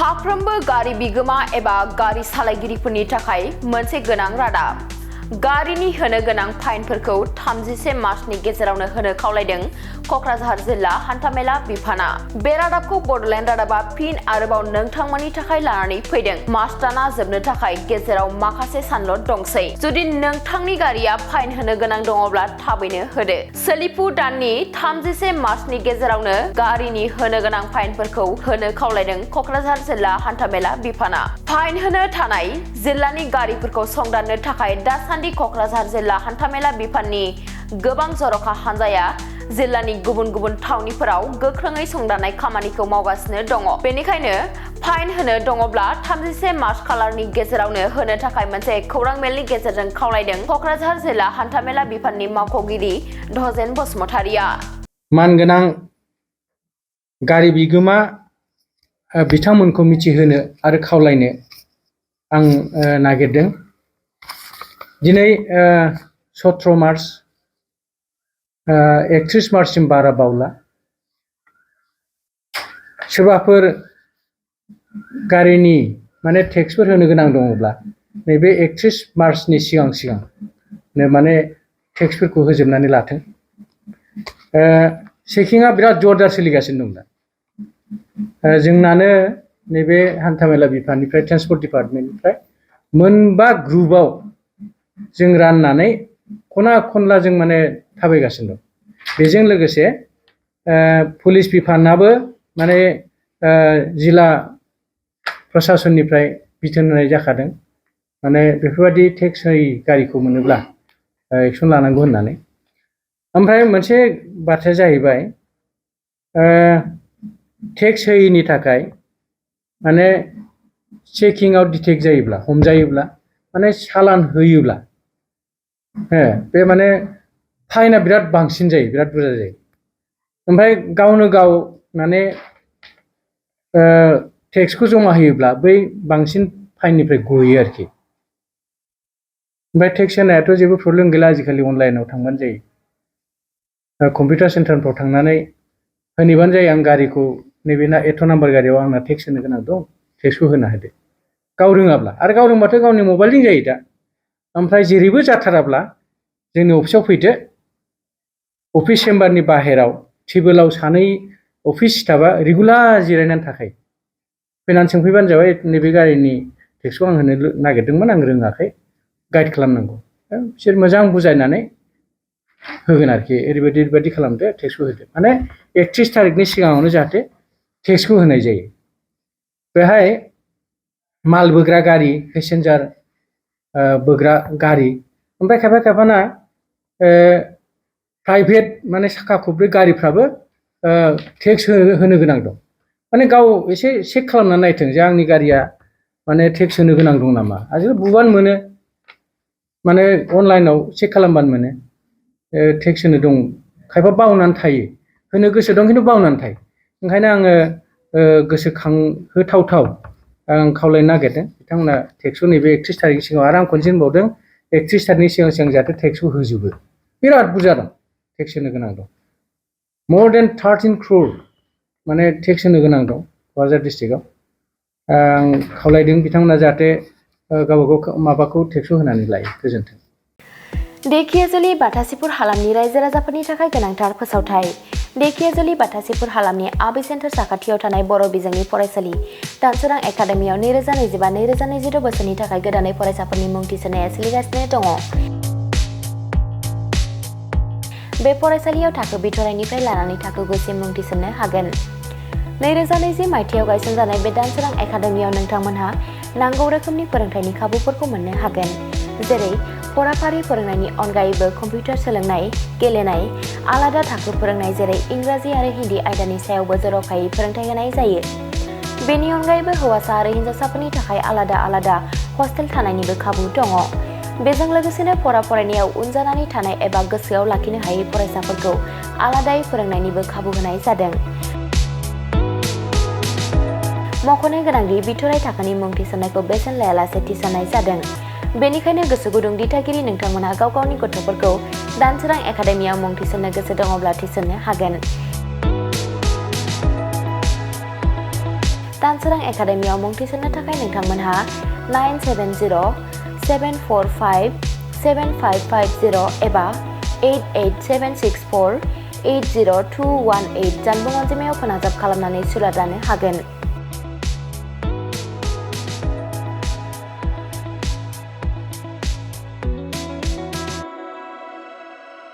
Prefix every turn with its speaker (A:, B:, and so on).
A: साफ्रोमबो गारि बिगोमा एबा गारि सालायगिरिफोरनि थाखाय मोनसे गोनां रादाब। गारिनि होनो गोनां फाइनफोरखौ 31 मार्चनि गेजेरावनो होनो खावलायदों क'क्राझार जिल्ला हान्थामेला बिफाना। बे रादाबखौ बड'लेण्ड रादाबा फिन आरोबाव नोंथांमोननि थाखाय लानानै फैदों। मार्च दाना जोबनो थाखाय गेजेराव माखासे सानल' दंसै। जुदि नोंथांनि गारिया फाइन होनो गोनां दङब्ला थाबैनो होदो। सोलिफु दाननि 31 मार्चनि गेजेरावनो गारिनि होनो गोनां फाइनफोरखौ होनो खावलायदों क'क्राझार जिल्ला हान्थामेला बिफाना। फाइन होनो थानाय जिल्लानि गारिफोरखौ संदाननो थाखाय दासान्दि क'क्राझार जिल्ला हान्थामेला बिफाननि गोबां जर'खा हान्जाया जिल्लानि गुबुन गुबुन थावनिफोराव गोख्रोङै संदाननाय खामानिखौ मावगासिनो दङ। बेनिखायनो फाइन होनो दङब्ला 31 मार्च खालारनि गेजेरावनो होनो थाखाय मोनसे खौरां मेलनि गेजेरजों खावलायदों क'क्राझार जिल्ला हान्थामेला बिफाननि मावख'गिरि धजेन बसुमतारिया।
B: मानगोनां गारि बिगोमा बिथांमोनखौ मिथिहोनो आरो खावलायनो आं नागिरदों। दिनै 17 मार्च 31 मार्चसिम बारा बावला। सोरबाफोर गारिनि टेक्सफोर होनो गोनां दङब्ला नैबे 31 मार्चनि सिगां माने टेक्सफोरखौ होजोबनानै लाथों। चेकिंआ बिराद जरदार सोलिगासिनो दं दा। जोंनानो नैबे हान्थामेला बिफाननिफ्राय ट्रेन्सपर्ट डिपार्टमेन्टनिफ्राय मोनबा ग्रुपआव जों राननानै खना खनला जों थाबायगासिनो दं। बेजों लोगोसे पुलिस बिफानाबो जिल्ला प्रसासननिफ्राय बिथोन होनाय जाखादों। बेफोरबायदि टेक्स होयि गारिखौ मोनोब्ला एक्सन लानांगौ होननानै। ओमफ्राय मोनसे बाथ्राया जाहैबाय टेक्स होयिनि थाखाय चेकिंआव डिटेक्ट जायोब्ला हमजायोब्ला चालान होयोब्ला बे फाइना बिराद बांसिन जायो, बिराद बुरजा जायो। ओमफ्राय गावनो गाव टेक्सखौ जमा होयोब्ला बै बांसिन फाइननिफ्राय गयो आरोखि। ओमफ्राय टेक्स होनायाथ' जेबो प्रब्लेम गैला, आजिखालि अनलाइनाव थांबानो जायो। कम्पिउटार सेन्टारफ्राव थांनानै होनैबानो जायो, आं गारिखौ नैबे एथ' नाम्बार गारियाव आंना टेक्स होनो गोनां दं, टेक्सखौ होना होदो। गाव रोङाब्ला, आरो गाव रोंबाथ' गावनि मबाइलजों जायो दा। ओमफ्राय जेरैबो जाथाराब्ला जोंनि अफिसाव फैदो। अफिस चेम्बारनि बाहेराव टेबोलाव सानै अफिस स्टाफआ रेगुलार जिरायनानै थाखायो। फैनानै सोंफैबानो जाबाय, नैबे गारिनि टेक्सखौ आं होनो नागिरदोंमोन, आं रोङाखै, गाइड खालामनांगौ। बिसोर मोजां बुजायनानै होगोन आरोखि। ओरैबायदि खालामदो, टेक्सखौ होदो। 31 थारिखनि सिगाङावनो जाहाथे टेक्सखौ होनाय जायो। बेहाय माल बोग्रा गारि, पेसेन्जार बोग्रा गारि, ओमफ्राय खायफाना प्राइभेट साखा खब्रै गारिफ्राबो टेक्स होनो गोनां दं। गाव एसे चेक खालामनानै नायथों जे आंनि गारिया टेक्स होनो गोनां दं नामा। आजिखालि बुबानो मोनो, अनलाइनाव चेक खालामबानो मोनो टेक्स होनो दं। खायफा बावनानै थायो, होनो गोसो दं खिन्थु बावनानै थायो। ओंखायनो आङो गोसोखांहोथावथाव आं खावलायनो नागिरदों बिथांमोना टेक्सखौ नैबे 31 थारिखनि सिगाङाव। आरो आं खनसे होनबावदों, 31 थारिखनि सिगां जाहाथे टेक्सखौ होजोबो। बिराद बुरजा दं, टेक्स होनो गोनां दं। more than 13 crore टेक्स होनो गोनां दं क'क्राझार डिस्ट्रिक्टआव। आं खावलायदों बिथांमोना जाहाथे गावबागाव माबाखौ टेक्सखौ होनानै लायो। गोजोन्थों।
A: देखियाजुलि बाथासिपुर हालामनि रायजो राजाफोरनि थाखाय गोनांथार फोसावथाय। देखियाजुलि बाथासिपुर हालामनि आबै सेन्टार साखाथियाव थानाय बर' बिजोंनि फरायसालि दानसोरां एकाडेमियाव 2025-2026 बोसोरनि थाखाय गोदानै फरायसाफोरनि मुं थिसननाया सोलिगासिनो दङ। बे फरायसालियाव थाखो बिथराइनिफ्राय लानानै थाखो 9सिम मुं थिसननो हागोन। 2020 मायथाइयाव गायसनजानाय बे दानसोरां एकाडेमियाव नोंथांमोनहा नांगौ रोखोमनि फोरोंथायनि खाबुफोरखौ मोननो हागोन। जेरै फराफारि फोरोंनायनि अनगायैबो कम्पिउटार सोलोंनाय, गेलेनाय, आलादा थाखो फोरोंनाय जेरै इंराजि आरो हिन्दी आयदानि सायावबो जर'खायै फोरोंथाय होनाय जायो। बेनि अनगायैबो हौवासा आरो हिन्जावसाफोरनि थाखाय आलादा हस्टेल थानायनिबो खाबु दङ। बेजों लोगोसेनो फरायनायाव उन जानानै थानाय एबा गोसोआव लाखिनो हायै फरायसाफोरखौ आलादायै फोरोंनायनिबो खाबु होनाय जादों। मख'नो गोनांदि बिथराइ थाखोनि मुं थिसननायखौ बेसेन लायालासे थिसननाय जादों। बेनिखायनो गोसो गुदुं दिथागिरि नोंथांमोनहा गाव गावनि गथ'फोरखौ दानसोरां एकाडेमियाव मुं थिसननो गोसो दङब्ला थिसननो हागोन। दानसोरां एकाडेमियाव मुं थिसननो थाखाय नोंथांमोनहा 970-745-7550 एबा 88764-80218 जानबुं अनजिमायाव फोनांजाब खालामनानै सुलाद लानो हागोन।